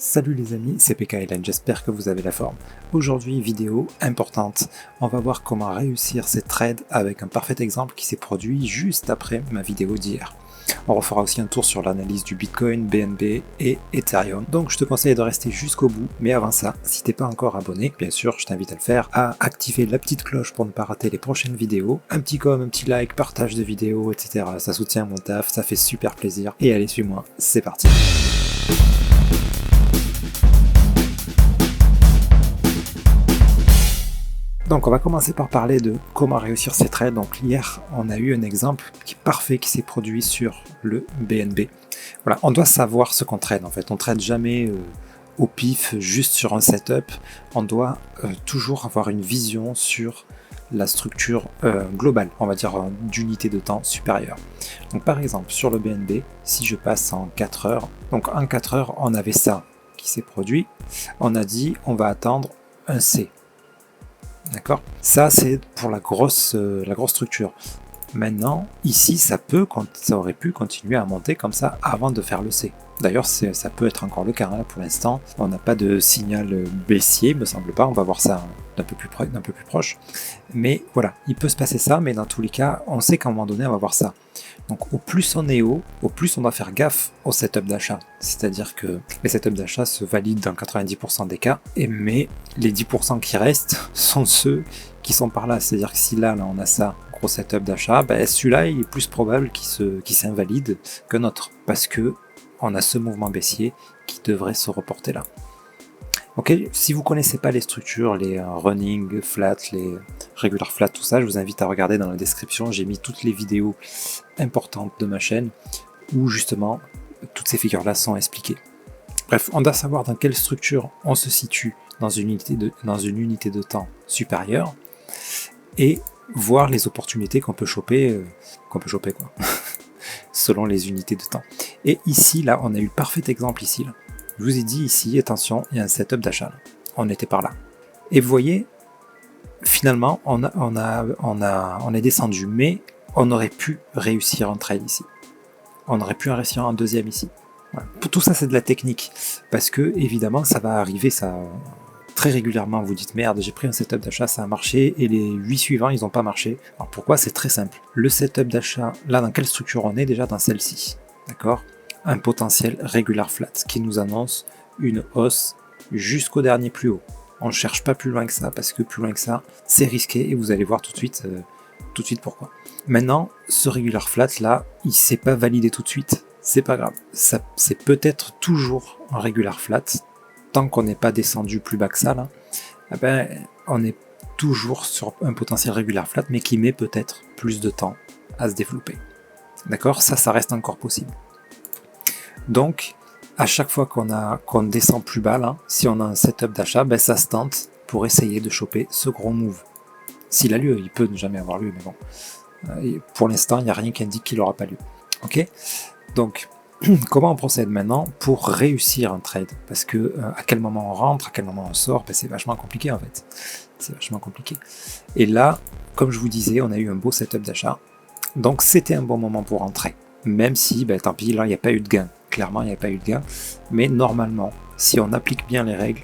Salut les amis, c'est PKLN, j'espère que vous avez la forme. Aujourd'hui, vidéo importante, on va voir comment réussir ces trades avec un parfait exemple qui s'est produit juste après ma vidéo d'hier. On refera aussi un tour sur l'analyse du Bitcoin, BNB et Ethereum. Donc je te conseille de rester jusqu'au bout, mais avant ça, si t'es pas encore abonné, bien sûr, je t'invite à le faire, à activer la petite cloche pour ne pas rater les prochaines vidéos, un petit com, un petit like, partage de vidéos, etc. Ça soutient mon taf, ça fait super plaisir. Et allez, suis-moi, c'est parti. Donc on va commencer par parler de comment réussir ces trades. Donc hier on a eu un exemple qui est parfait qui s'est produit sur le BNB. Voilà, on doit savoir ce qu'on trade en fait. On trade jamais au pif, juste sur un setup. On doit toujours avoir une vision sur la structure globale, on va dire d'unité de temps supérieure. Donc par exemple sur le BNB, si je passe en 4 heures, donc en 4 heures on avait ça qui s'est produit. On a dit on va attendre un C. D'accord? Ça, c'est pour la grosse structure. Maintenant, ici, ça aurait pu continuer à monter comme ça avant de faire le C. D'ailleurs, ça peut être encore le cas. Hein. Pour l'instant, on n'a pas de signal baissier, me semble pas. On va voir ça d'un peu plus proche. Mais voilà, il peut se passer ça, mais dans tous les cas, on sait qu'à un moment donné, on va voir ça. Donc au plus on est haut, au plus on doit faire gaffe au setup d'achat. C'est-à-dire que les setups d'achat se valident dans 90% des cas, mais les 10% qui restent sont ceux qui sont par là. C'est-à-dire que si là on a ça, gros setup d'achat, celui-là il est plus probable qu'il s'invalide qu'un autre, parce que on a ce mouvement baissier qui devrait se reporter là. Ok, si vous ne connaissez pas les structures, les running, flat, les regular flat, tout ça, je vous invite à regarder dans la description. J'ai mis toutes les vidéos importantes de ma chaîne où justement toutes ces figures-là sont expliquées. Bref, on doit savoir dans quelle structure on se situe dans une unité de temps supérieure et voir les opportunités qu'on peut choper, selon les unités de temps. Et ici, là, on a eu le parfait exemple ici. Là. Je vous ai dit ici, attention, il y a un setup d'achat. On était par là. Et vous voyez, finalement, on est descendu, mais on aurait pu réussir un trade ici. On aurait pu en réussir un deuxième ici. Voilà. Pour tout ça, c'est de la technique. Parce que, évidemment, ça va arriver, ça très régulièrement. Vous dites, merde, j'ai pris un setup d'achat, ça a marché, et les 8 suivants, ils n'ont pas marché. Alors pourquoi? C'est très simple. Le setup d'achat, là, dans quelle structure on est? Déjà dans celle-ci. D'accord? Un potentiel regular flat qui nous annonce une hausse jusqu'au dernier plus haut. On ne cherche pas plus loin que ça parce que plus loin que ça, c'est risqué et vous allez voir tout de suite pourquoi. Maintenant, ce regular flat là, il ne s'est pas validé tout de suite. C'est pas grave. Ça, c'est peut-être toujours un regular flat tant qu'on n'est pas descendu plus bas que ça là. On est toujours sur un potentiel regular flat mais qui met peut-être plus de temps à se développer. D'accord? Ça reste encore possible. Donc, à chaque fois qu'on descend plus bas, là, si on a un setup d'achat, ça se tente pour essayer de choper ce gros move. S'il a lieu, il peut ne jamais avoir lieu, mais bon. Pour l'instant, il n'y a rien qui indique qu'il n'aura pas lieu. Ok? Donc, comment on procède maintenant pour réussir un trade? Parce que à quel moment on rentre, à quel moment on sort, c'est vachement compliqué en fait. C'est vachement compliqué. Et là, comme je vous disais, on a eu un beau setup d'achat. Donc, c'était un bon moment pour rentrer. Même si, tant pis, là, il n'y a pas eu de gain. Clairement, il n'y a pas eu de gain. Mais normalement, si on applique bien les règles,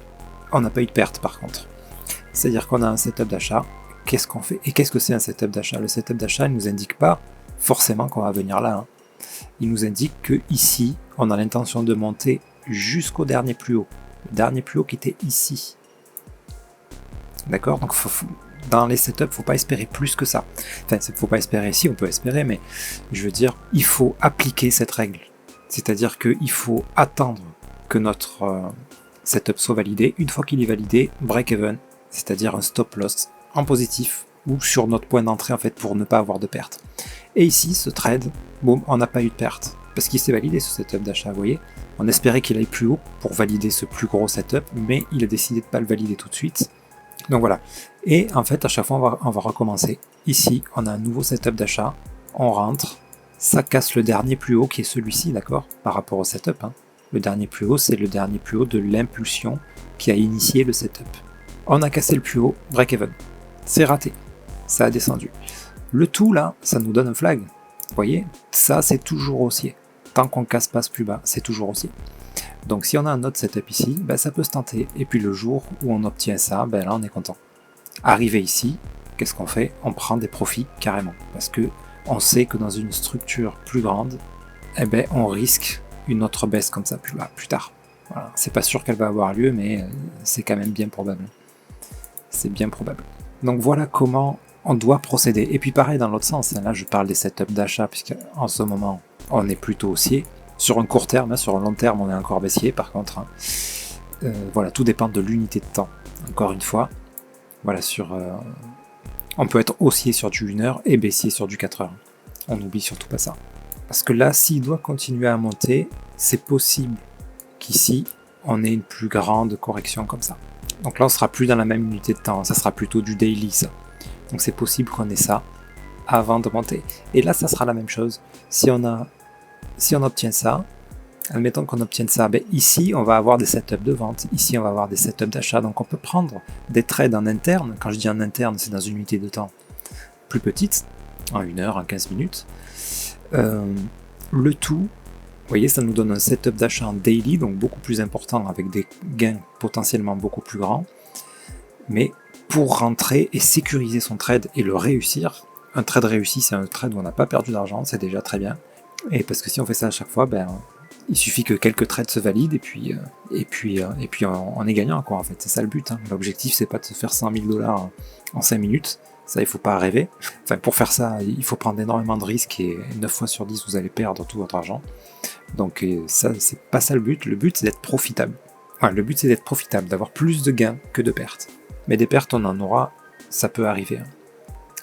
on n'a pas eu de perte par contre. C'est-à-dire qu'on a un setup d'achat. Qu'est-ce qu'on fait? Et qu'est-ce que c'est un setup d'achat? Le setup d'achat ne nous indique pas forcément qu'on va venir là. Hein. Il nous indique que ici, on a l'intention de monter jusqu'au dernier plus haut. Le dernier plus haut qui était ici. D'accord? Donc, dans les setups, il ne faut pas espérer plus que ça. Enfin, il ne faut pas espérer, si on peut espérer, mais je veux dire, il faut appliquer cette règle. C'est-à-dire qu'il faut attendre que notre setup soit validé. Une fois qu'il est validé, break-even, c'est-à-dire un stop-loss en positif ou sur notre point d'entrée en fait pour ne pas avoir de perte. Et ici, ce trade, boum, on n'a pas eu de perte parce qu'il s'est validé ce setup d'achat, vous voyez. On espérait qu'il aille plus haut pour valider ce plus gros setup, mais il a décidé de ne pas le valider tout de suite. Donc voilà. Et en fait, à chaque fois, on va recommencer. Ici, on a un nouveau setup d'achat, on rentre. Ça casse le dernier plus haut qui est celui-ci, d'accord? Par rapport au setup. Hein. Le dernier plus haut, c'est le dernier plus haut de l'impulsion qui a initié le setup. On a cassé le plus haut, break-even. C'est raté. Ça a descendu. Le tout, là, ça nous donne un flag. Vous voyez? Ça, c'est toujours haussier. Tant qu'on ne casse pas ce plus bas, c'est toujours haussier. Donc si on a un autre setup ici, ça peut se tenter. Et puis le jour où on obtient ça, là on est content. Arrivé ici, qu'est-ce qu'on fait? On prend des profits carrément. Parce que on sait que dans une structure plus grande, on risque une autre baisse comme ça plus tard. Voilà. C'est pas sûr qu'elle va avoir lieu, mais c'est quand même bien probable. C'est bien probable. Donc voilà comment on doit procéder. Et puis pareil dans l'autre sens, là je parle des setups d'achat, puisqu'en ce moment on est plutôt haussier. Sur un court terme, sur un long terme on est encore baissier par contre. Voilà, tout dépend de l'unité de temps. Encore une fois, voilà, on peut être haussier sur du 1 heure et baissier sur du 4 heures. On n'oublie surtout pas ça. Parce que là, s'il doit continuer à monter, c'est possible qu'ici, on ait une plus grande correction comme ça. Donc là, on sera plus dans la même unité de temps, ça sera plutôt du daily, ça. Donc c'est possible qu'on ait ça avant de monter. Et là, ça sera la même chose. Si on obtient ça, admettons qu'on obtienne ça, ici, on va avoir des setups de vente, ici, on va avoir des setups d'achat. Donc on peut prendre des trades en interne. Quand je dis en interne, c'est dans une unité de temps plus petite, en 1 heure, en 15 minutes. Le tout, vous voyez, ça nous donne un setup d'achat en daily, donc beaucoup plus important, avec des gains potentiellement beaucoup plus grands. Mais pour rentrer et sécuriser son trade et le réussir, un trade réussi, c'est un trade où on n'a pas perdu d'argent, c'est déjà très bien. Et parce que si on fait ça à chaque fois, il suffit que quelques trades se valident et puis on est gagnant, quoi, en fait. C'est ça le but. L'objectif, c'est pas de se faire 100 000 $ en 5 minutes. Ça, il faut pas rêver. Enfin, pour faire ça, il faut prendre énormément de risques et 9 fois sur 10, vous allez perdre tout votre argent. Donc ça, c'est pas ça le but. Le but, c'est d'être profitable. Enfin, le but, c'est d'être profitable, d'avoir plus de gains que de pertes. Mais des pertes, on en aura, ça peut arriver.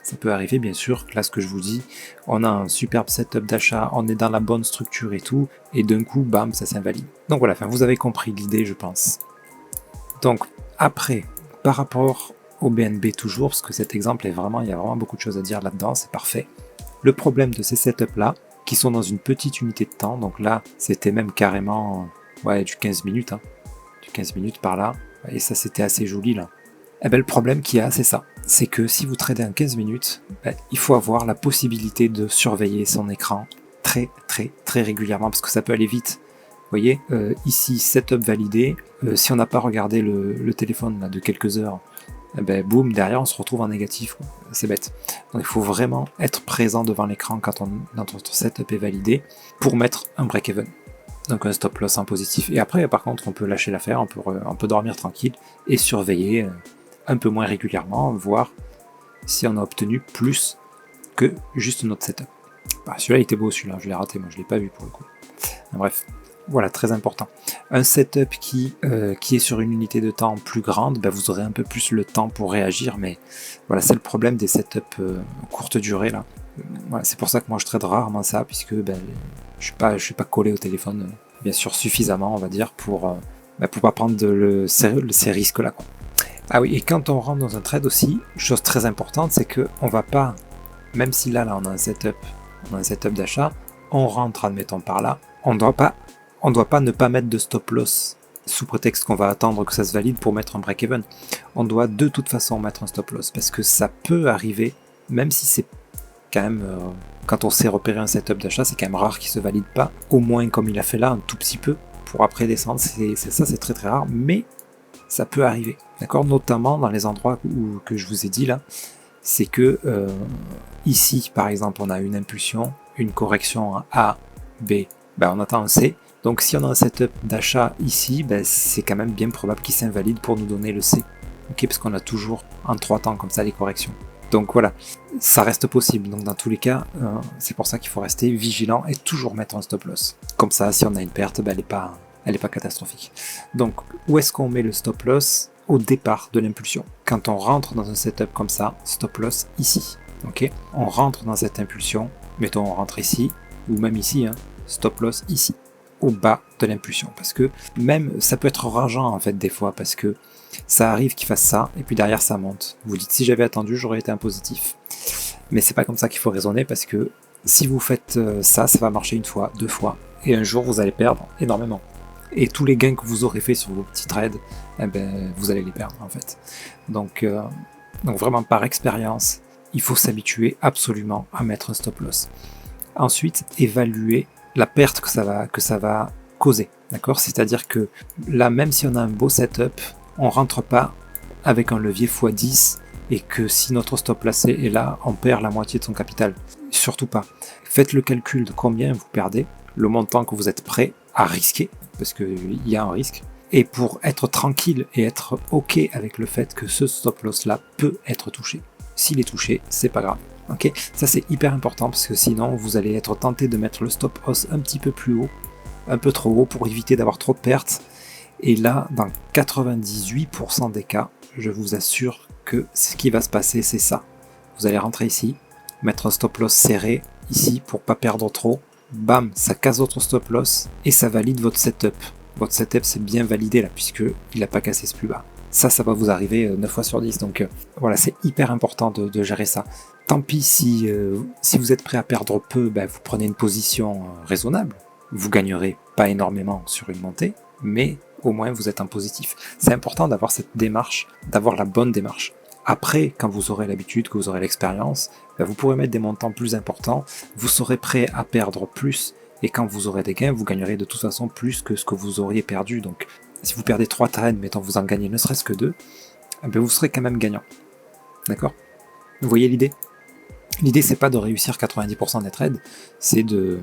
Ça peut arriver, bien sûr. Là, ce que je vous dis, on a un superbe setup d'achat, on est dans la bonne structure et tout, et d'un coup, bam, ça s'invalide. Donc voilà, vous avez compris l'idée, je pense. Donc, après, par rapport au BNB toujours, parce que cet exemple il y a vraiment beaucoup de choses à dire là-dedans, c'est parfait. Le problème de ces setups-là, qui sont dans une petite unité de temps, donc là, c'était même carrément du 15 minutes, du 15 minutes par là, et ça, c'était assez joli, là. Le problème qu'il y a, c'est ça. C'est que si vous tradez en 15 minutes, il faut avoir la possibilité de surveiller son écran très régulièrement, parce que ça peut aller vite. Vous voyez, ici, setup validé. Si on n'a pas regardé le téléphone là, de quelques heures, boum, derrière, on se retrouve en négatif. C'est bête. Donc il faut vraiment être présent devant l'écran quand notre setup est validé pour mettre un break-even. Donc un stop loss en positif. Et après, par contre, on peut lâcher l'affaire, on peut dormir tranquille et surveiller un peu moins régulièrement, voir si on a obtenu plus que juste notre setup. Celui-là, il était beau, celui-là, je l'ai raté, moi je l'ai pas vu pour le coup. Bref, voilà, très important. Un setup qui est sur une unité de temps plus grande, vous aurez un peu plus le temps pour réagir, mais voilà, c'est le problème des setups courte durée là. Voilà, c'est pour ça que moi je trade rarement ça, puisque je suis pas collé au téléphone, bien sûr suffisamment, on va dire, pour pas prendre ces risques-là, quoi. Ah oui, et quand on rentre dans un trade aussi, chose très importante, c'est que on va pas, même si là on a un setup d'achat, on rentre, admettons par là, on doit pas ne pas mettre de stop loss sous prétexte qu'on va attendre que ça se valide pour mettre un break-even. On doit de toute façon mettre un stop loss, parce que ça peut arriver, même si c'est quand même, quand on sait repérer un setup d'achat, c'est quand même rare qu'il se valide pas, au moins comme il a fait là, un tout petit peu, pour après descendre, c'est très rare, mais ça peut arriver, d'accord, notamment dans les endroits que je vous ai dit là, c'est que ici, par exemple, on a une impulsion, une correction en A, B, on attend un C, donc si on a un setup d'achat ici, c'est quand même bien probable qu'il s'invalide pour nous donner le C, ok, parce qu'on a toujours en 3 temps comme ça les corrections. Donc voilà, ça reste possible, donc dans tous les cas, c'est pour ça qu'il faut rester vigilant et toujours mettre un stop loss. Comme ça, si on a une perte, elle n'est pas catastrophique. Donc, où est-ce qu'on met le stop loss? Au départ de l'impulsion. Quand on rentre dans un setup comme ça, stop loss ici. Ok, on rentre dans cette impulsion, mettons on rentre ici, ou même ici, stop loss ici, au bas de l'impulsion. Parce que même, ça peut être rageant en fait des fois, parce que ça arrive qu'il fasse ça, et puis derrière ça monte. Vous dites, si j'avais attendu, j'aurais été un positif. Mais c'est pas comme ça qu'il faut raisonner, parce que si vous faites ça va marcher 1 fois, 2 fois, et un jour vous allez perdre énormément. Et tous les gains que vous aurez fait sur vos petits trades, vous allez les perdre en fait. Donc vraiment par expérience, il faut s'habituer absolument à mettre un stop loss. Ensuite, évaluer la perte que ça va causer. D'accord? C'est-à-dire que là, même si on a un beau setup, on rentre pas avec un levier x10 et que si notre stop loss est là, on perd la moitié de son capital. Surtout pas. Faites le calcul de combien vous perdez, le montant que vous êtes prêt à risquer, parce qu'il y a un risque, et pour être tranquille et être OK avec le fait que ce stop loss là peut être touché. S'il est touché, c'est pas grave. Ok, ça c'est hyper important parce que sinon vous allez être tenté de mettre le stop loss un petit peu plus haut, un peu trop haut pour éviter d'avoir trop de pertes. Et là, dans 98% des cas, je vous assure que ce qui va se passer, c'est ça. Vous allez rentrer ici, mettre un stop loss serré ici pour pas perdre trop. Bam, ça casse votre stop loss et ça valide votre setup. Votre setup c'est bien validé là puisque il n'a pas cassé ce plus bas. Ça va vous arriver 9 fois sur 10. Donc voilà, c'est hyper important de gérer ça. Tant pis si vous êtes prêt à perdre peu, vous prenez une position raisonnable. Vous gagnerez pas énormément sur une montée, mais au moins vous êtes en positif. C'est important d'avoir cette démarche, d'avoir la bonne démarche. Après, quand vous aurez l'habitude, que vous aurez l'expérience, vous pourrez mettre des montants plus importants, vous serez prêt à perdre plus, et quand vous aurez des gains, vous gagnerez de toute façon plus que ce que vous auriez perdu. Donc si vous perdez 3 trades, mettons vous en gagnez ne serait-ce que 2, vous serez quand même gagnant. D'accord? Vous voyez l'idée? L'idée c'est pas de réussir 90% des trades, c'est de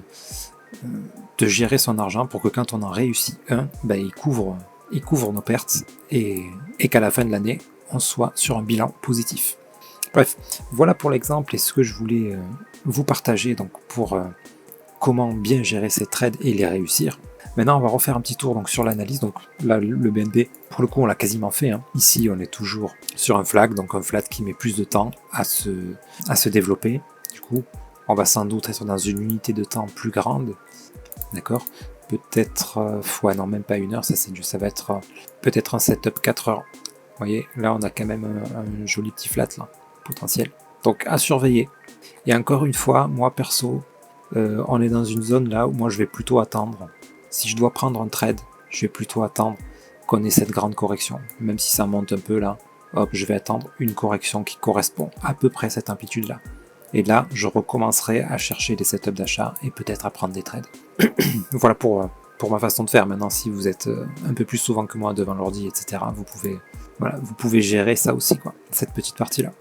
gérer son argent pour que quand on en réussit un, il couvre nos pertes et qu'à la fin de l'année, on soit sur un bilan positif. Bref, voilà pour l'exemple et ce que je voulais vous partager donc pour comment bien gérer ces trades et les réussir. Maintenant, on va refaire un petit tour donc, sur l'analyse. Donc là, le BNB, pour le coup, on l'a quasiment fait. Ici, on est toujours sur un flag, donc un flat qui met plus de temps à se développer. Du coup, on va sans doute être dans une unité de temps plus grande. D'accord? Peut-être, non, même pas 1 heure, ça va être peut-être un setup 4 heures. Vous voyez, là, on a quand même un joli petit flat là, potentiel. Donc, à surveiller. Et encore une fois, moi, perso, on est dans une zone là où moi, je vais plutôt attendre. Si je dois prendre un trade, je vais plutôt attendre qu'on ait cette grande correction. Même si ça monte un peu là, hop, je vais attendre une correction qui correspond à peu près à cette amplitude-là. Et là, je recommencerai à chercher des setups d'achat et peut-être à prendre des trades. Voilà pour ma façon de faire. Maintenant, si vous êtes un peu plus souvent que moi devant l'ordi, etc., vous pouvez gérer ça aussi, quoi, cette petite partie-là.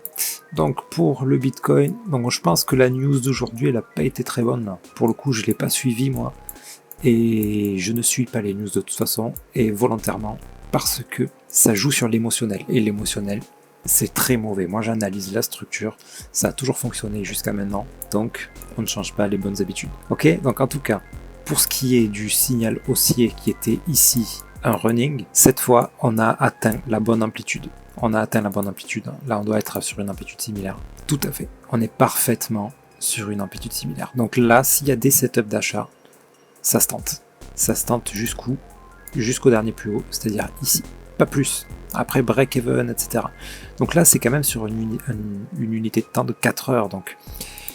Donc pour le Bitcoin, donc je pense que la news d'aujourd'hui, elle n'a pas été très bonne. Là. Pour le coup, je ne l'ai pas suivi moi. Et je ne suis pas les news de toute façon, et volontairement, parce que ça joue sur l'émotionnel. Et l'émotionnel, c'est très mauvais. Moi, j'analyse la structure, ça a toujours fonctionné jusqu'à maintenant, donc on ne change pas les bonnes habitudes. Ok, donc en tout cas, pour ce qui est du signal haussier qui était ici un running, cette fois, on a atteint la bonne amplitude. On a atteint la bonne amplitude. Là, on doit être sur une amplitude similaire. Tout à fait. On est parfaitement sur une amplitude similaire. Donc là, s'il y a des setups d'achat, ça se tente. Ça se tente jusqu'où? Jusqu'au dernier plus haut, c'est-à-dire ici. Pas plus. Après break-even, etc. Donc là, c'est quand même sur une unité de temps de 4 heures. Donc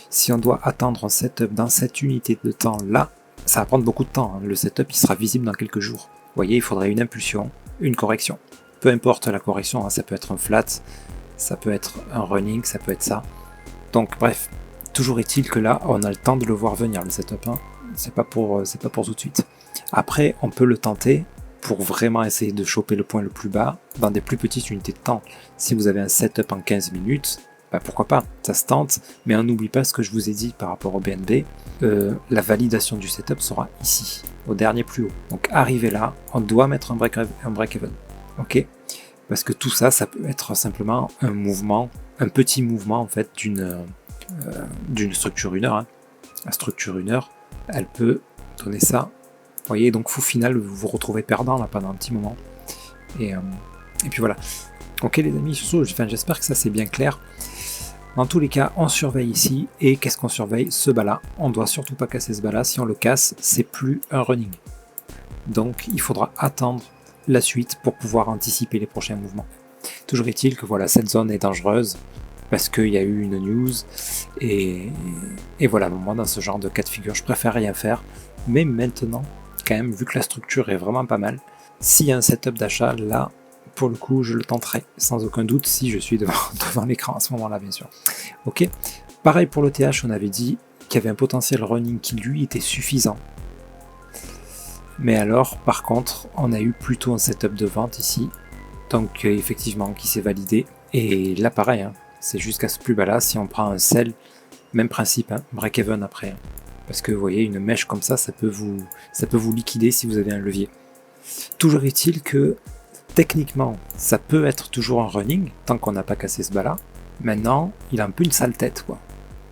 si on doit attendre un setup dans cette unité de temps là, ça va prendre beaucoup de temps. Le setup, il sera visible dans quelques jours. Vous voyez, il faudrait une impulsion, une correction. Peu importe la correction, ça peut être un flat, ça peut être un running, ça peut être ça. Donc bref, toujours est-il que là, on a le temps de le voir venir, le setup. C'est pas pour tout de suite. Après, on peut le tenter pour vraiment essayer de choper le point le plus bas dans des plus petites unités de temps. Si vous avez un setup en 15 minutes, pourquoi pas, ça se tente, mais on n'oublie pas ce que je vous ai dit par rapport au BNB, la validation du setup sera ici, au dernier plus haut. Donc arrivé là, on doit mettre un break-even. Ok? Parce que tout ça, ça peut être simplement un mouvement, un petit mouvement en fait d'une structure 1 heure. La structure 1 heure, elle peut donner ça. Vous voyez, donc au final, vous vous retrouvez perdant là pendant un petit moment. Et puis voilà. Ok les amis, j'espère que ça c'est bien clair. Dans tous les cas, on surveille ici. Et qu'est-ce qu'on surveille? Ce bas-là. On ne doit surtout pas casser ce bas-là. Si on le casse, c'est plus un running. Donc il faudra attendre la suite pour pouvoir anticiper les prochains mouvements. Toujours est-il que voilà, cette zone est dangereuse parce qu'il y a eu une news et voilà, moi dans ce genre de cas de figure, je préfère rien faire. Mais maintenant, quand même, vu que la structure est vraiment pas mal, s'il y a un setup d'achat, là, pour le coup, je le tenterai sans aucun doute si je suis devant l'écran à ce moment-là, bien sûr. Ok. Pareil pour le TH, on avait dit qu'il y avait un potentiel running qui lui était suffisant. Mais alors, par contre, on a eu plutôt un setup de vente ici, donc effectivement qui s'est validé. Et là pareil, hein, c'est jusqu'à ce plus bas là, si on prend un sell, même principe, hein, break-even après. Hein. Parce que vous voyez, une mèche comme ça peut vous liquider si vous avez un levier. Toujours est-il que techniquement, ça peut être toujours un running, tant qu'on n'a pas cassé ce bas là. Maintenant, il a un peu une sale tête, quoi.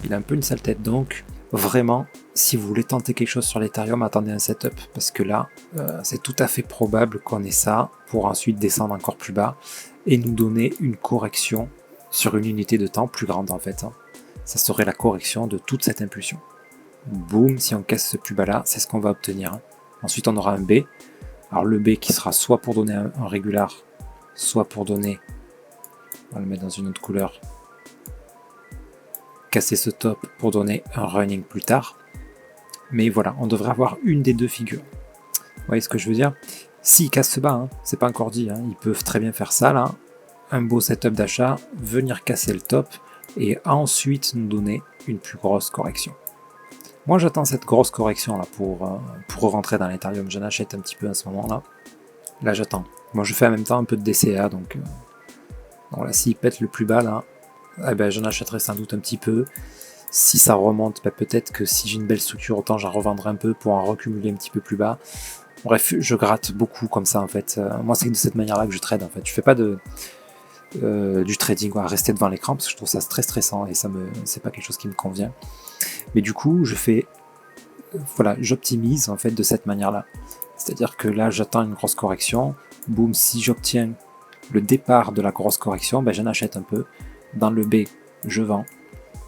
Il a un peu une sale tête, donc vraiment, si vous voulez tenter quelque chose sur l'Ethereum, attendez un setup, parce que là, c'est tout à fait probable qu'on ait ça, pour ensuite descendre encore plus bas, et nous donner une correction sur une unité de temps plus grande en fait. Hein. Ça serait la correction de toute cette impulsion. Boum, si on casse ce plus bas là, c'est ce qu'on va obtenir. Hein. Ensuite on aura un B. Alors le B qui sera soit pour donner un régular, soit pour donner, on va le mettre dans une autre couleur, casser ce top pour donner un running plus tard. Mais voilà, on devrait avoir une des deux figures. Vous voyez ce que je veux dire? S'ils cassent ce bas, hein, c'est pas encore dit, hein, ils peuvent très bien faire ça là, un beau setup d'achat, venir casser le top et ensuite nous donner une plus grosse correction. Moi j'attends cette grosse correction là pour rentrer dans l'Ethereum, j'en achète un petit peu à ce moment là. Là j'attends. Moi je fais en même temps un peu de DCA donc là s'il pète le plus bas là, eh ben, j'en achèterai sans doute un petit peu. Si ça remonte, ben, peut-être que si j'ai une belle structure, autant j'en revendrai un peu pour en recumuler un petit peu plus bas. Bref, je gratte beaucoup comme ça en fait. Moi c'est de cette manière-là que je trade en fait. Je fais pas du trading à rester devant l'écran parce que je trouve ça très stressant et c'est pas quelque chose qui me convient. Mais du coup, j'optimise en fait de cette manière-là. C'est-à-dire que là, j'attends une grosse correction. Boum, si j'obtiens le départ de la grosse correction, ben, j'en achète un peu. Dans le B, je vends.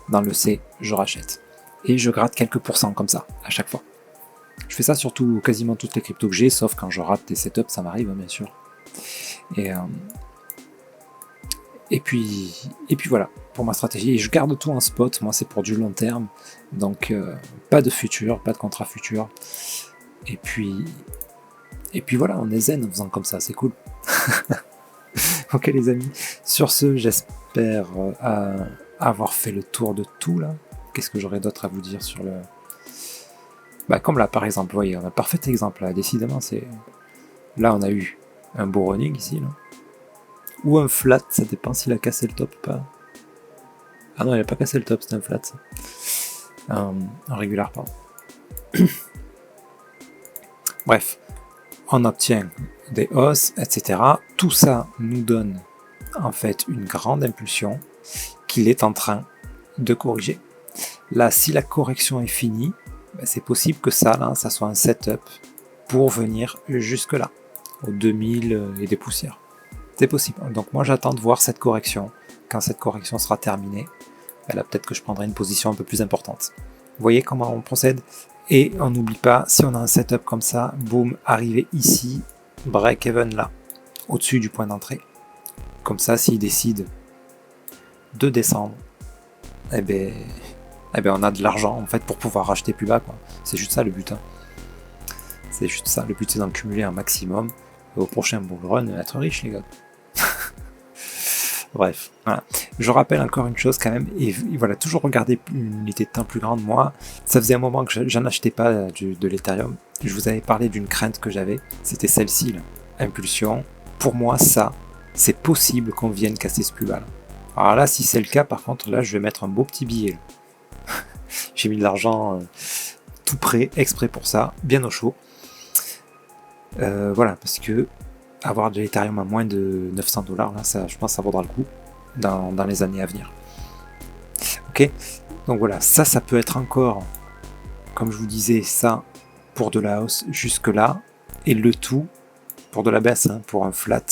Dans le C, je rachète. Et je gratte quelques pourcents comme ça, à chaque fois. Je fais ça sur quasiment toutes les cryptos que j'ai, sauf quand je rate des setups, ça m'arrive, bien sûr. Et puis voilà, pour ma stratégie. Et je garde tout en spot, moi c'est pour du long terme. Donc pas de futur, pas de contrat futur. Et puis voilà, on est zen en faisant comme ça, c'est cool. Ok les amis, sur ce, j'espère avoir fait le tour de tout là. Qu'est-ce que j'aurais d'autre à vous dire sur le... comme là par exemple, vous voyez, on a un parfait exemple là, décidément c'est... Là on a eu un beau running ici là. Ou un flat, ça dépend s'il a cassé le top ou pas. Ah non, il n'a pas cassé le top, c'était un flat ça. Un régular, pardon. Bref, on obtient des hausses, etc. Tout ça nous donne en fait une grande impulsion qu'il est en train de corriger. Là, si la correction est finie, c'est possible que ça soit un setup pour venir jusque là, aux 2000 et des poussières. C'est possible. Donc moi j'attends de voir cette correction. Quand cette correction sera terminée, là peut-être que je prendrai une position un peu plus importante. Vous voyez comment on procède? Et on n'oublie pas, si on a un setup comme ça, boum, arriver ici, break-even là, au-dessus du point d'entrée. Comme ça, s'il décide de descendre, eh ben on a de l'argent en fait pour pouvoir racheter plus bas, quoi. C'est juste ça le but. Hein. C'est juste ça. Le but c'est d'en cumuler un maximum. Et au prochain bull run, être riche les gars. Bref, voilà. Je rappelle encore une chose quand même, et voilà, toujours regarder une unité de temps plus grande. Moi, ça faisait un moment que j'en achetais pas de l'Ethereum. Je vous avais parlé d'une crainte que j'avais, c'était celle-ci, là. Impulsion. Pour moi, ça, c'est possible qu'on vienne casser ce plus bas. Là. Alors là, si c'est le cas, par contre, là, je vais mettre un beau petit billet. J'ai mis de l'argent tout prêt, exprès pour ça, bien au chaud. Voilà, parce que avoir de l'Ethereum à moins de 900$, là, ça, je pense que ça vaudra le coup dans les années à venir. Ok, donc voilà, ça peut être encore, comme je vous disais, ça pour de la hausse jusque là, et le tout pour de la baisse, hein, pour un flat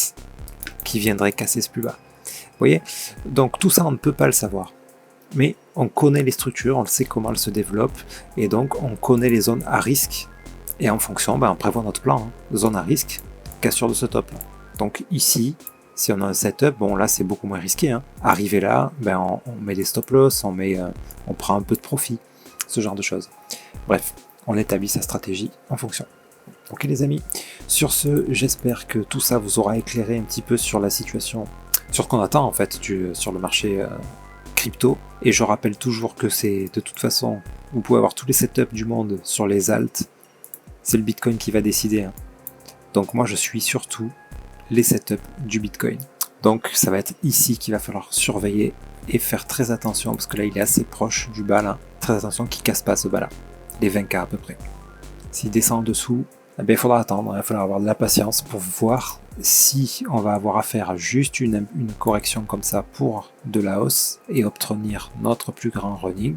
qui viendrait casser ce plus bas. Vous voyez, donc tout ça on ne peut pas le savoir, mais on connaît les structures, on sait comment elles se développent, et donc on connaît les zones à risque, et en fonction, on prévoit notre plan, hein, zone à risque, cassure de ce top là. Donc ici, si on a un setup, bon là c'est beaucoup moins risqué. Hein. Arriver là, on met des stop loss, on prend un peu de profit, ce genre de choses. Bref, on établit sa stratégie en fonction. Ok les amis, sur ce, j'espère que tout ça vous aura éclairé un petit peu sur la situation, sur ce qu'on attend en fait sur le marché crypto. Et je rappelle toujours que c'est de toute façon, vous pouvez avoir tous les setups du monde sur les alts. c'est le Bitcoin qui va décider. Hein. Donc moi je suis surtout les setups du Bitcoin. Donc ça va être ici qu'il va falloir surveiller et faire très attention parce que là il est assez proche du bas là. Très attention qu'il ne casse pas ce bas là, les 20K à peu près. S'il descend en dessous, eh bien, il faudra attendre, il va falloir avoir de la patience pour voir si on va avoir affaire à juste une correction comme ça pour de la hausse et obtenir notre plus grand running,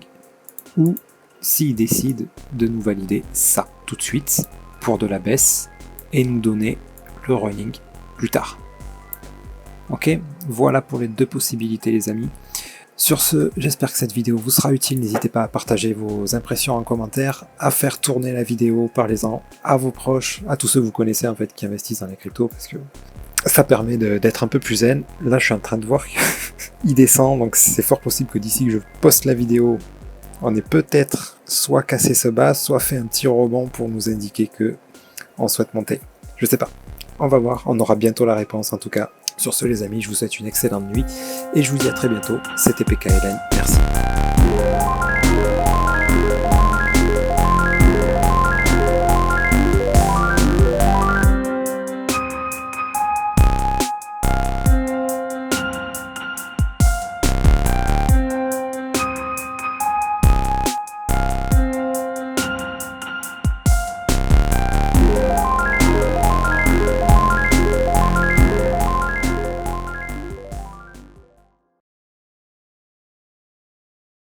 ou s'il décide de nous valider ça tout de suite pour de la baisse et nous donner le running plus tard. Ok, voilà pour les deux possibilités les amis. Sur ce, j'espère que cette vidéo vous sera utile. N'hésitez pas à partager vos impressions en commentaire, à faire tourner la vidéo, parlez-en à vos proches, à tous ceux que vous connaissez en fait qui investissent dans les cryptos, parce que ça permet d'être un peu plus zen. Là, je suis en train de voir qu'il descend, donc c'est fort possible que d'ici que je poste la vidéo, on ait peut-être soit cassé ce bas, soit fait un petit rebond pour nous indiquer que on souhaite monter. Je sais pas. On va voir, on aura bientôt la réponse en tout cas. Sur ce les amis, je vous souhaite une excellente nuit et je vous dis à très bientôt. C'était PKLN, merci.